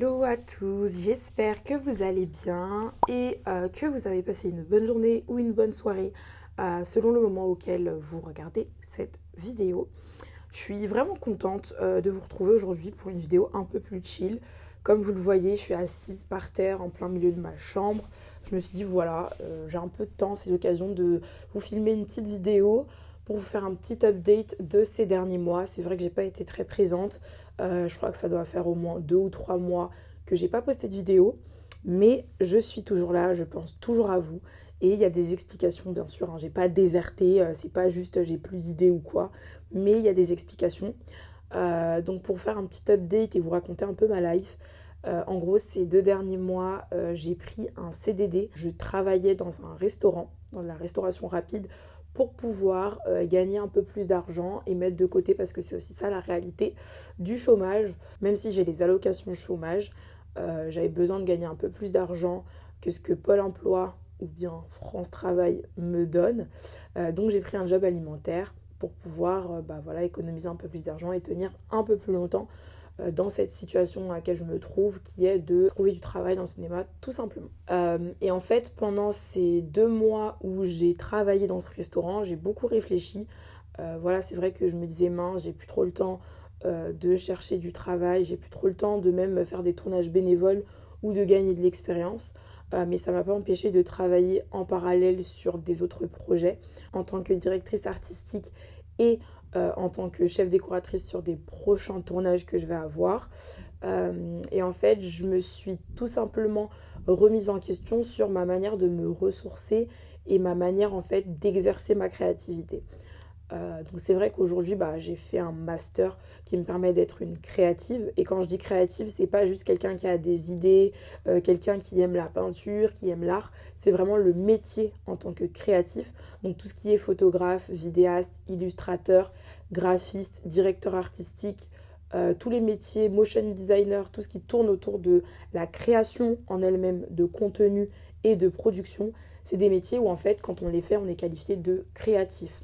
Hello à tous, j'espère que vous allez bien et que vous avez passé une bonne journée ou une bonne soirée selon le moment auquel vous regardez cette vidéo. Je suis vraiment contente de vous retrouver aujourd'hui pour une vidéo un peu plus chill. Comme vous le voyez, je suis assise par terre en plein milieu de ma chambre. Je me suis dit voilà, j'ai un peu de temps, c'est l'occasion de vous filmer une petite vidéo pour vous faire un petit update de ces derniers mois. C'est vrai que j'ai pas été très présente. Je crois que ça doit faire au moins 2 ou 3 mois que j'ai pas posté de vidéo. Mais je suis toujours là, je pense toujours à vous. Et il y a des explications, bien sûr. Hein. J'ai pas déserté, c'est pas juste j'ai plus d'idées ou quoi. Mais il y a des explications. Donc pour faire un petit update et vous raconter un peu ma life, en gros ces 2 derniers mois, j'ai pris un CDD. Je travaillais dans un restaurant, dans la restauration rapide, pour pouvoir gagner un peu plus d'argent et mettre de côté parce que c'est aussi ça la réalité du chômage. Même si j'ai les allocations chômage, j'avais besoin de gagner un peu plus d'argent que ce que Pôle emploi ou bien France Travail me donne. Donc j'ai pris un job alimentaire pour pouvoir voilà, économiser un peu plus d'argent et tenir un peu plus longtemps dans cette situation dans laquelle je me trouve, qui est de trouver du travail dans le cinéma, tout simplement. Et en fait, pendant ces 2 mois où j'ai travaillé dans ce restaurant, j'ai beaucoup réfléchi. Voilà, c'est vrai que je me disais, mince, j'ai plus trop le temps de chercher du travail, j'ai plus trop le temps de même faire des tournages bénévoles ou de gagner de l'expérience. Mais ça ne m'a pas empêché de travailler en parallèle sur des autres projets en tant que directrice artistique et en tant que chef décoratrice sur des prochains tournages que je vais avoir. Et en fait, je me suis tout simplement remise en question sur ma manière de me ressourcer et ma manière en fait d'exercer ma créativité. Donc c'est vrai qu'aujourd'hui j'ai fait un master qui me permet d'être une créative, et quand je dis créative, c'est pas juste quelqu'un qui a des idées, quelqu'un qui aime la peinture, qui aime l'art, c'est vraiment le métier en tant que créatif. Donc tout ce qui est photographe, vidéaste, illustrateur, graphiste, directeur artistique, tous les métiers, motion designer, tout ce qui tourne autour de la création en elle-même, de contenu et de production, c'est des métiers où en fait quand on les fait on est qualifié de créatif.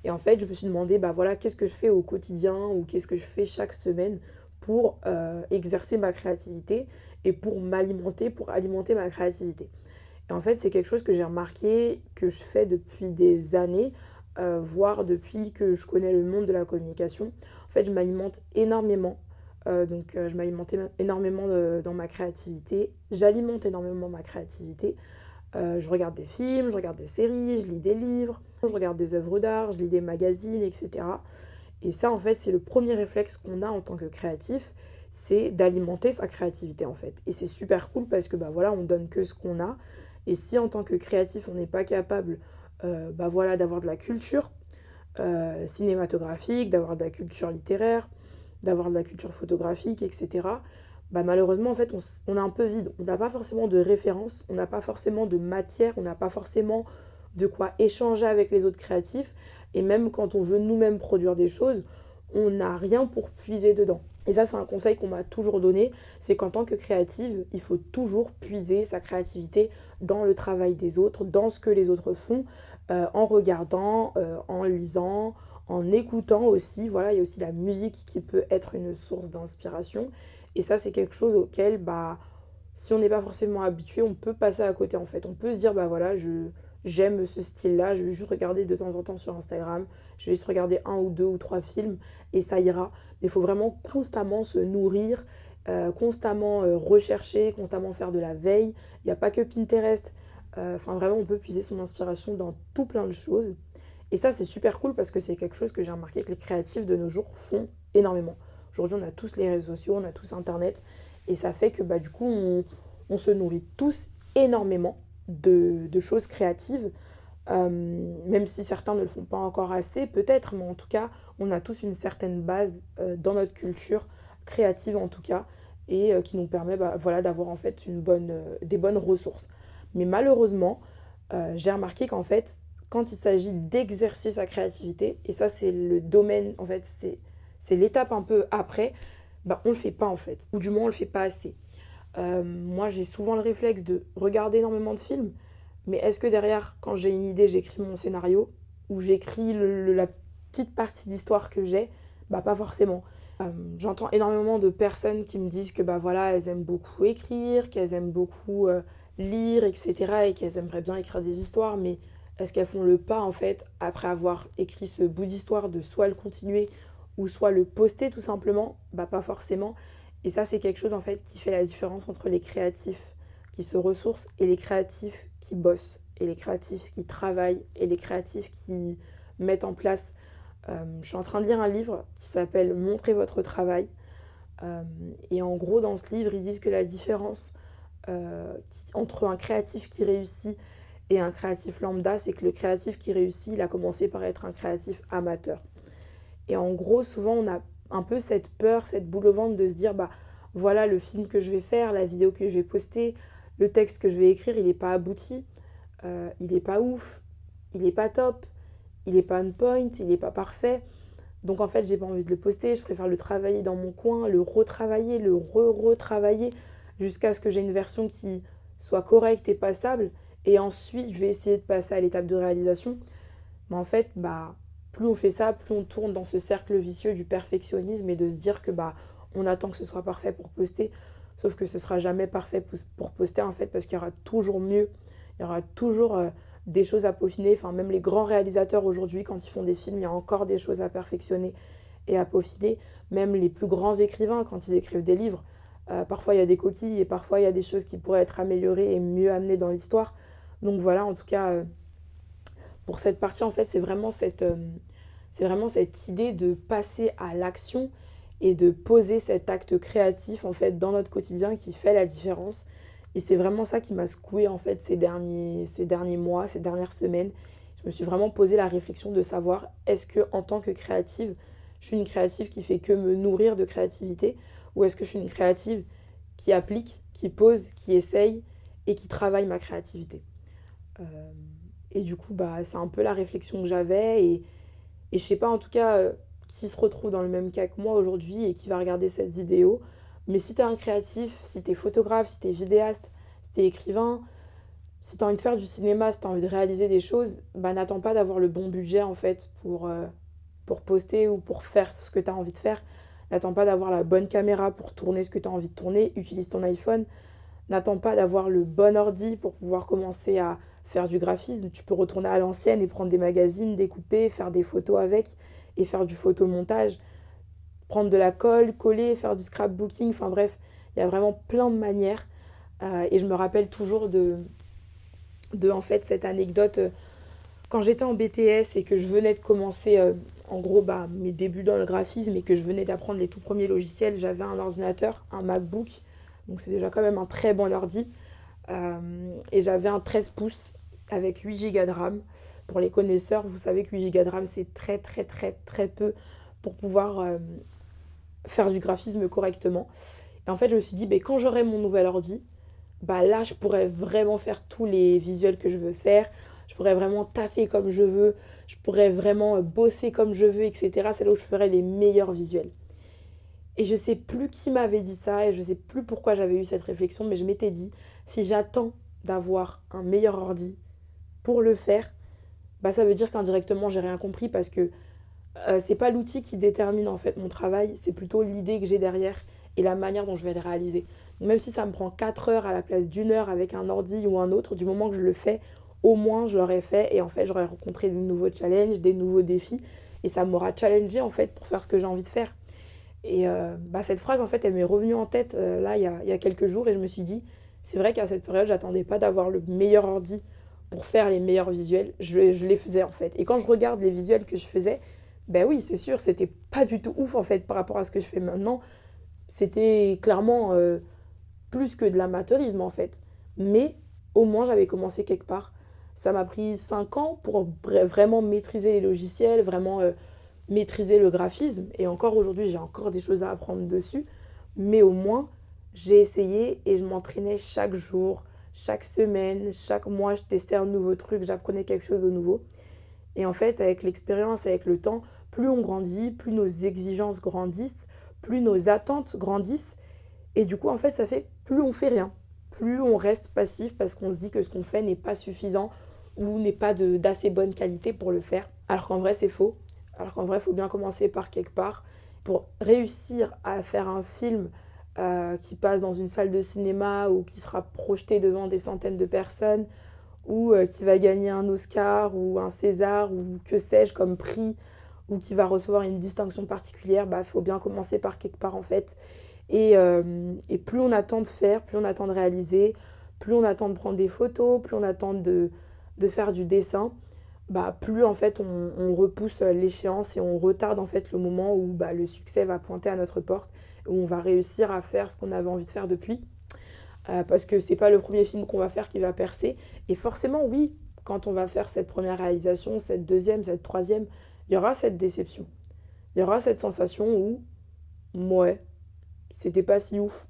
Et en fait, je me suis demandé, voilà, qu'est-ce que je fais au quotidien ou qu'est-ce que je fais chaque semaine pour exercer ma créativité et pour m'alimenter, pour alimenter ma créativité. Et en fait, c'est quelque chose que j'ai remarqué, que je fais depuis des années, voire depuis que je connais le monde de la communication. En fait, je m'alimente énormément. Je m'alimente énormément dans ma créativité. J'alimente énormément ma créativité. Je regarde des films, je regarde des séries, je lis des livres, je regarde des œuvres d'art, je lis des magazines, etc. Et ça, en fait, c'est le premier réflexe qu'on a en tant que créatif, c'est d'alimenter sa créativité, en fait. Et c'est super cool parce que, voilà, on donne que ce qu'on a. Et si, en tant que créatif, on n'est pas capable, voilà, d'avoir de la culture cinématographique, d'avoir de la culture littéraire, d'avoir de la culture photographique, etc., malheureusement, en fait, on est un peu vide. On n'a pas forcément de référence, on n'a pas forcément de matière, on n'a pas forcément de quoi échanger avec les autres créatifs. Et même quand on veut nous-mêmes produire des choses, on n'a rien pour puiser dedans. Et ça, c'est un conseil qu'on m'a toujours donné, c'est qu'en tant que créative, il faut toujours puiser sa créativité dans le travail des autres, dans ce que les autres font, en regardant, en lisant, en écoutant aussi. Voilà, il y a aussi la musique qui peut être une source d'inspiration. Et ça, c'est quelque chose auquel, si on n'est pas forcément habitué, on peut passer à côté en fait. On peut se dire, voilà, j'aime ce style-là, je vais juste regarder de temps en temps sur Instagram, je vais juste regarder 1 ou 2 ou 3 films et ça ira. Mais il faut vraiment constamment se nourrir, constamment rechercher, constamment faire de la veille. Il n'y a pas que Pinterest. Enfin, vraiment, on peut puiser son inspiration dans tout plein de choses. Et ça, c'est super cool parce que c'est quelque chose que j'ai remarqué que les créatifs de nos jours font énormément. Aujourd'hui, on a tous les réseaux sociaux, on a tous Internet. Et ça fait que du coup, on se nourrit tous énormément de choses créatives. Même si certains ne le font pas encore assez, peut-être, mais en tout cas, on a tous une certaine base dans notre culture créative en tout cas, et qui nous permet voilà, d'avoir en fait des bonnes ressources. Mais malheureusement, j'ai remarqué qu'en fait, quand il s'agit d'exercer sa créativité, et ça c'est le domaine, en fait, c'est l'étape un peu après, on le fait pas en fait, ou du moins on le fait pas assez. Moi j'ai souvent le réflexe de regarder énormément de films, mais est-ce que derrière, quand j'ai une idée, j'écris mon scénario, ou j'écris la petite partie d'histoire que j'ai? Pas forcément. J'entends énormément de personnes qui me disent que bah voilà, elles aiment beaucoup écrire, qu'elles aiment beaucoup lire, etc. et qu'elles aimeraient bien écrire des histoires, mais est-ce qu'elles font le pas en fait, après avoir écrit ce bout d'histoire, de soit le continuer ou soit le poster tout simplement? Bah pas forcément. Et ça, c'est quelque chose en fait qui fait la différence entre les créatifs qui se ressourcent et les créatifs qui bossent, et les créatifs qui travaillent, et les créatifs qui mettent en place. Je suis en train de lire un livre qui s'appelle Montrez votre travail. Et en gros, dans ce livre, ils disent que la différence entre un créatif qui réussit et un créatif lambda, c'est que le créatif qui réussit, il a commencé par être un créatif amateur. Et en gros, souvent, on a un peu cette peur, cette boule au ventre de se dire, bah voilà le film que je vais faire, la vidéo que je vais poster, le texte que je vais écrire, il n'est pas abouti, il n'est pas ouf, il n'est pas top, il n'est pas on point, il n'est pas parfait. Donc en fait, j'ai pas envie de le poster, je préfère le travailler dans mon coin, le retravailler, le retravailler jusqu'à ce que j'ai une version qui soit correcte et passable. Et ensuite, je vais essayer de passer à l'étape de réalisation. Mais en fait, bah, plus on fait ça, plus on tourne dans ce cercle vicieux du perfectionnisme et de se dire que bah, on attend que ce soit parfait pour poster. Sauf que ce sera jamais parfait pour poster en fait, parce qu'il y aura toujours mieux. Il y aura toujours des choses à peaufiner. Enfin, même les grands réalisateurs aujourd'hui, quand ils font des films, il y a encore des choses à perfectionner et à peaufiner. Même les plus grands écrivains, quand ils écrivent des livres, parfois il y a des coquilles et parfois il y a des choses qui pourraient être améliorées et mieux amenées dans l'histoire. Donc voilà, en tout cas, pour cette partie, en fait, c'est vraiment cette idée de passer à l'action et de poser cet acte créatif, en fait, dans notre quotidien qui fait la différence. Et c'est vraiment ça qui m'a secouée, en fait, ces derniers mois, ces dernières semaines. Je me suis vraiment posé la réflexion de savoir, est-ce que en tant que créative, je suis une créative qui fait que me nourrir de créativité, ou est-ce que je suis une créative qui applique, qui pose, qui essaye et qui travaille ma créativité. Euh, et du coup, bah, c'est un peu la réflexion que j'avais. Et je sais pas, en tout cas, qui se retrouve dans le même cas que moi aujourd'hui et qui va regarder cette vidéo. Mais si t'es un créatif, si t'es photographe, si t'es vidéaste, si t'es écrivain, si t'as envie de faire du cinéma, si t'as envie de réaliser des choses, bah n'attends pas d'avoir le bon budget en fait pour poster ou pour faire ce que t'as envie de faire. N'attends pas d'avoir la bonne caméra pour tourner ce que t'as envie de tourner. Utilise ton iPhone. N'attends pas d'avoir le bon ordi pour pouvoir commencer à faire du graphisme. Tu peux retourner à l'ancienne et prendre des magazines, découper, faire des photos avec et faire du photomontage. Prendre de la colle, coller, faire du scrapbooking. Enfin bref, il y a vraiment plein de manières. Et je me rappelle toujours de en fait cette anecdote quand j'étais en BTS et que je venais de commencer en gros bah, mes débuts dans le graphisme et que je venais d'apprendre les tout premiers logiciels. J'avais un ordinateur, un MacBook, donc c'est déjà quand même un très bon ordi. Et j'avais un 13 pouces avec 8 Go de RAM. Pour les connaisseurs, vous savez que 8 Go de RAM c'est très très très très peu pour pouvoir faire du graphisme correctement. Et en fait je me suis dit, bah, quand j'aurai mon nouvel ordi, bah là je pourrais vraiment faire tous les visuels que je veux faire, je pourrais vraiment taffer comme je veux, je pourrais vraiment bosser comme je veux, etc. C'est là où je ferais les meilleurs visuels. Et je sais plus qui m'avait dit ça et je sais plus pourquoi j'avais eu cette réflexion, mais je m'étais dit, si j'attends d'avoir un meilleur ordi pour le faire, bah ça veut dire qu'indirectement j'ai rien compris parce que c'est pas l'outil qui détermine en fait mon travail, c'est plutôt l'idée que j'ai derrière et la manière dont je vais le réaliser. Donc, même si ça me prend 4 heures à la place d'une heure avec un ordi ou un autre, du moment que je le fais, au moins je l'aurais fait et en fait j'aurais rencontré de nouveaux challenges, des nouveaux défis et ça m'aura challengé en fait pour faire ce que j'ai envie de faire. Et bah, cette phrase en fait elle m'est revenue en tête là il y a quelques jours et je me suis dit, c'est vrai qu'à cette période j'attendais pas d'avoir le meilleur ordi pour faire les meilleurs visuels, je les faisais en fait. Et quand je regarde les visuels que je faisais, ben oui, c'est sûr, c'était pas du tout ouf en fait par rapport à ce que je fais maintenant. C'était clairement plus que de l'amateurisme en fait. Mais au moins j'avais commencé quelque part. Ça m'a pris 5 ans pour vraiment maîtriser les logiciels, vraiment maîtriser le graphisme. Et encore aujourd'hui, j'ai encore des choses à apprendre dessus. Mais au moins, j'ai essayé et je m'entraînais chaque jour, chaque semaine, chaque mois. Je testais un nouveau truc, j'apprenais quelque chose de nouveau. Et en fait, avec l'expérience, avec le temps, plus on grandit, plus nos exigences grandissent, plus nos attentes grandissent. Et du coup, en fait, ça fait plus on fait rien, plus on reste passif parce qu'on se dit que ce qu'on fait n'est pas suffisant ou n'est pas d'assez bonne qualité pour le faire. Alors qu'en vrai, c'est faux. Alors qu'en vrai, il faut bien commencer par quelque part. pour réussir à faire un film qui passe dans une salle de cinéma ou qui sera projeté devant des centaines de personnes ou qui va gagner un Oscar ou un César ou que sais-je comme prix ou qui va recevoir une distinction particulière, bah, faut bien commencer par quelque part en fait. Et plus on attend de faire, plus on attend de réaliser, plus on attend de prendre des photos, plus on attend de faire du dessin, bah, plus en fait on repousse l'échéance et on retarde en fait le moment où bah, le succès va pointer à notre porte, où on va réussir à faire ce qu'on avait envie de faire depuis. Parce que c'est pas le premier film qu'on va faire qui va percer. Et forcément, oui, quand on va faire cette première réalisation, cette deuxième, cette troisième, il y aura cette déception. Il y aura cette sensation où, ouais, c'était pas si ouf.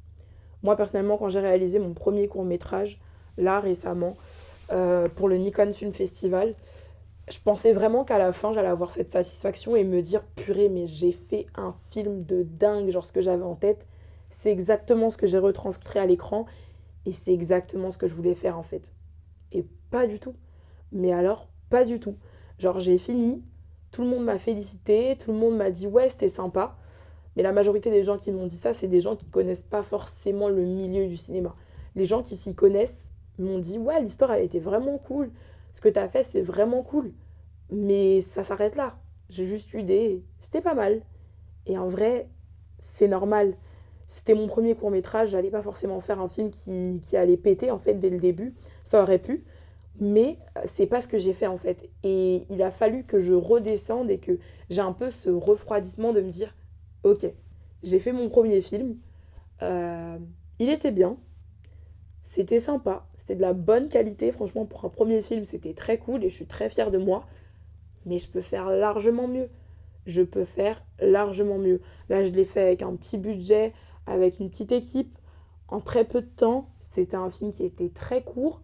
Moi, personnellement, quand j'ai réalisé mon premier court-métrage, là, récemment, pour le Nikon Film Festival, je pensais vraiment qu'à la fin, j'allais avoir cette satisfaction et me dire, purée, mais j'ai fait un film de dingue, genre ce que j'avais en tête. C'est exactement ce que j'ai retranscrit à l'écran et c'est exactement ce que je voulais faire en fait. Et pas du tout. Mais alors, pas du tout. Genre, j'ai fini, tout le monde m'a félicité, tout le monde m'a dit ouais, c'était sympa. Mais la majorité des gens qui m'ont dit ça, c'est des gens qui connaissent pas forcément le milieu du cinéma. Les gens qui s'y connaissent m'ont dit ouais, l'histoire elle était vraiment cool. Ce que t'as fait, c'est vraiment cool. Mais ça s'arrête là. J'ai juste eu des. C'était pas mal. Et en vrai, c'est normal. C'était mon premier court-métrage, j'allais pas forcément faire un film qui allait péter en fait dès le début. Ça aurait pu. Mais c'est pas ce que j'ai fait en fait. Et il a fallu que je redescende et que j'ai un peu ce refroidissement de me dire ok, j'ai fait mon premier film, euh, il était bien, c'était sympa, c'était de la bonne qualité, franchement pour un premier film c'était très cool et je suis très fière de moi, mais je peux faire largement mieux. Je peux faire largement mieux. Là je l'ai fait avec un petit budget, avec une petite équipe, en très peu de temps, c'était un film qui était très court,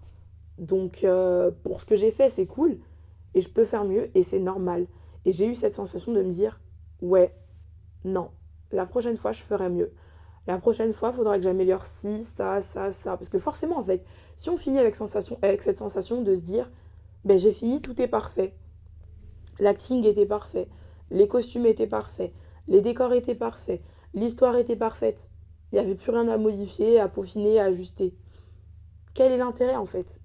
donc pour ce que j'ai fait c'est cool, et je peux faire mieux et c'est normal. Et j'ai eu cette sensation de me dire ouais, non, la prochaine fois, je ferai mieux. La prochaine fois, il faudra que j'améliore ci, ça. Parce que forcément, en fait, si on finit avec cette sensation de se dire, ben j'ai fini, tout est parfait. L'acting était parfait, les costumes étaient parfaits, les décors étaient parfaits, l'histoire était parfaite. Il n'y avait plus rien à modifier, à peaufiner, à ajuster. Quel est l'intérêt, en fait?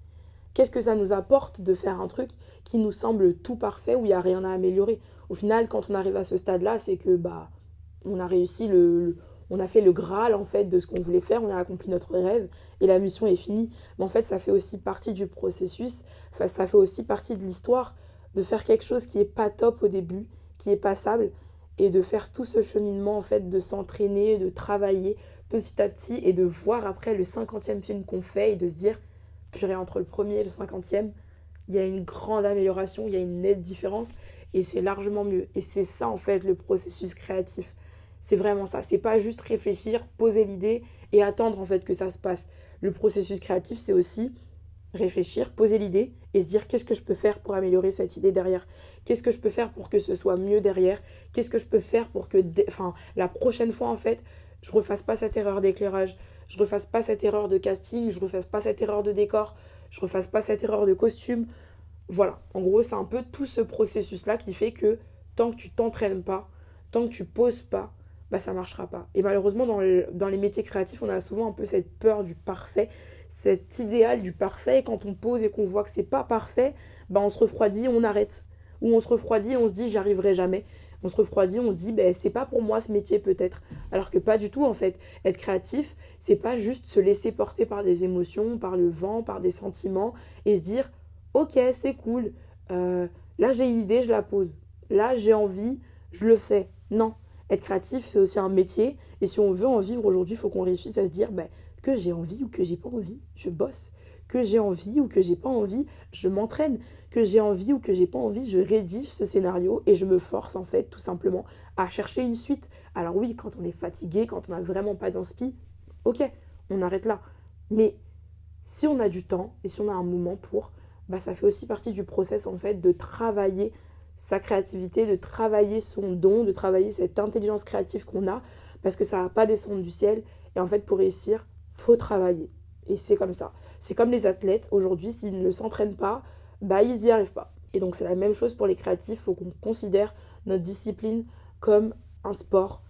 Qu'est-ce que ça nous apporte de faire un truc qui nous semble tout parfait, où il n'y a rien à améliorer? Au final, quand on arrive à ce stade-là, c'est que bah on a réussi on a fait le Graal en fait de ce qu'on voulait faire, on a accompli notre rêve et la mission est finie. Mais en fait, ça fait aussi partie du processus, enfin, ça fait aussi partie de l'histoire de faire quelque chose qui est pas top au début, qui est passable et de faire tout ce cheminement en fait, de s'entraîner, de travailler petit à petit et de voir après le 50e film qu'on fait et de se dire purée, entre le premier et le 50e, il y a une grande amélioration, il y a une nette différence et c'est largement mieux. Et c'est ça en fait le processus créatif. C'est vraiment ça. C'est pas juste réfléchir, poser l'idée et attendre en fait que ça se passe. Le processus créatif, c'est aussi réfléchir, poser l'idée et se dire qu'est-ce que je peux faire pour améliorer cette idée derrière. Qu'est-ce que je peux faire pour que ce soit mieux derrière. Qu'est-ce que je peux faire pour que la prochaine fois en fait, je refasse pas cette erreur d'éclairage. Je refasse pas cette erreur de casting. Je refasse pas cette erreur de décor. Je refasse pas cette erreur de costume. Voilà, en gros, c'est un peu tout ce processus-là qui fait que tant que tu t'entraînes pas, tant que tu poses pas, bah ça marchera pas. Et malheureusement, dans les métiers créatifs, on a souvent un peu cette peur du parfait, cet idéal du parfait. Et quand on pose et qu'on voit que c'est pas parfait, bah on se refroidit, on arrête. Ou on se refroidit et on se dit, j'y arriverai jamais. On se refroidit, on se dit, ben, c'est pas pour moi ce métier peut-être. Alors que pas du tout en fait. Être créatif, c'est pas juste se laisser porter par des émotions, par le vent, par des sentiments et se dire, ok, c'est cool. Là, j'ai une idée, je la pose. Là, j'ai envie, je le fais. Non. Être créatif, c'est aussi un métier. Et si on veut en vivre aujourd'hui, il faut qu'on réussisse à se dire ben, que j'ai envie ou que j'ai pas envie, je bosse. Que j'ai envie ou que j'ai pas envie, je m'entraîne. Que j'ai envie ou que j'ai pas envie, je rédige ce scénario et je me force, en fait, tout simplement, à chercher une suite. Alors oui, quand on est fatigué, quand on n'a vraiment pas d'inspi, ok, on arrête là. Mais si on a du temps et si on a un moment pour, bah, ça fait aussi partie du process en fait de travailler sa créativité, de travailler son don, de travailler cette intelligence créative qu'on a, parce que ça va pas descendre du ciel. Et en fait, pour réussir, faut travailler. Et c'est comme ça. C'est comme les athlètes. Aujourd'hui, s'ils ne s'entraînent pas, bah, ils n'y arrivent pas. Et donc, c'est la même chose pour les créatifs. Il faut qu'on considère notre discipline comme un sport.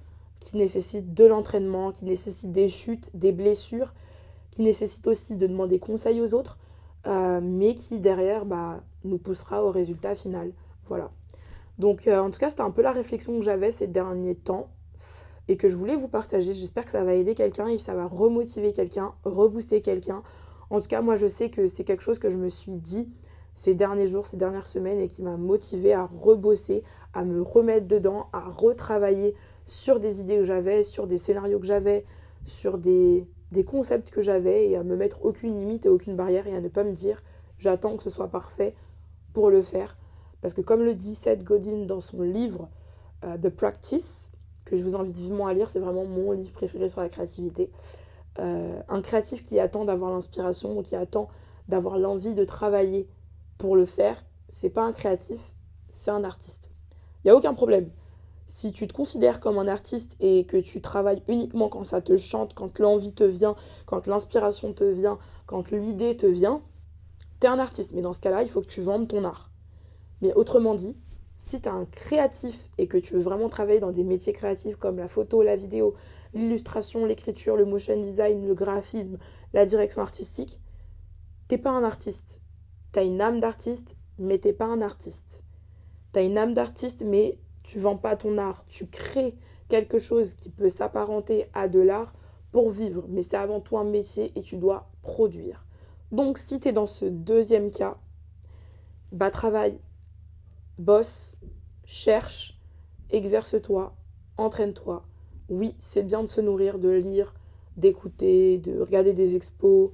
qui nécessitent de l'entraînement, qui nécessitent des chutes, des blessures, qui nécessitent aussi de demander conseil aux autres, mais qui derrière nous poussera au résultat final. Voilà. Donc en tout cas, c'était un peu la réflexion que j'avais ces derniers temps et que je voulais vous partager. J'espère que ça va aider quelqu'un et que ça va remotiver quelqu'un, rebooster quelqu'un. En tout cas, moi, je sais que c'est quelque chose que je me suis dit ces derniers jours, ces dernières semaines et qui m'a motivée à rebosser, à me remettre dedans, à retravailler sur des idées que j'avais, sur des scénarios que j'avais, sur des concepts que j'avais et à me mettre aucune limite et aucune barrière et à ne pas me dire j'attends que ce soit parfait pour le faire. Parce que comme le dit Seth Godin dans son livre The Practice, que je vous invite vivement à lire, c'est vraiment mon livre préféré sur la créativité. Un créatif qui attend d'avoir l'inspiration, qui attend d'avoir l'envie de travailler pour le faire, c'est pas un créatif, c'est un artiste. Il n'y a aucun problème. Si tu te considères comme un artiste et que tu travailles uniquement quand ça te chante, quand l'envie te vient, quand l'inspiration te vient, quand l'idée te vient, t'es un artiste. Mais dans ce cas-là, il faut que tu vendes ton art. Mais autrement dit, si tu es un créatif et que tu veux vraiment travailler dans des métiers créatifs comme la photo, la vidéo, l'illustration, l'écriture, le motion design, le graphisme, la direction artistique, t'es pas un artiste. Tu as une âme d'artiste, mais t'es pas un artiste. Tu as une âme d'artiste, mais tu vends pas ton art. Tu crées quelque chose qui peut s'apparenter à de l'art pour vivre. Mais c'est avant tout un métier et tu dois produire. Donc si tu es dans ce deuxième cas, travaille, bosse, cherche, exerce-toi, entraîne-toi. Oui, c'est bien de se nourrir, de lire, d'écouter, de regarder des expos,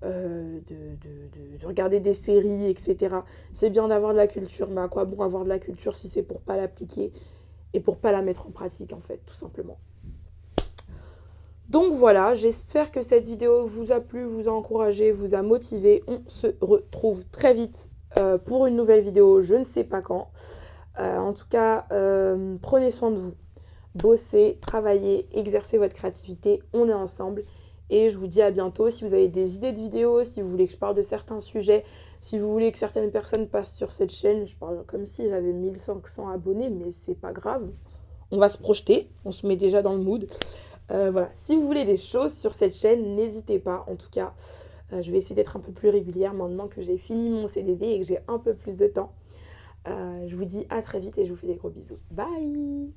de regarder des séries, etc. C'est bien d'avoir de la culture, mais à quoi bon avoir de la culture si c'est pour pas l'appliquer et pour pas la mettre en pratique, en fait, tout simplement. Donc voilà, j'espère que cette vidéo vous a plu, vous a encouragé, vous a motivé. On se retrouve très vite pour une nouvelle vidéo, je ne sais pas quand. En tout cas, prenez soin de vous. Bossez, travaillez, exercez votre créativité. On est ensemble. Et je vous dis à bientôt. Si vous avez des idées de vidéos, si vous voulez que je parle de certains sujets, si vous voulez que certaines personnes passent sur cette chaîne, je parle comme si j'avais 1500 abonnés, mais c'est pas grave. On va se projeter, on se met déjà dans le mood. Voilà. Si vous voulez des choses sur cette chaîne, n'hésitez pas. En tout cas, je vais essayer d'être un peu plus régulière maintenant que j'ai fini mon CDD et que j'ai un peu plus de temps. Je vous dis à très vite et je vous fais des gros bisous. Bye!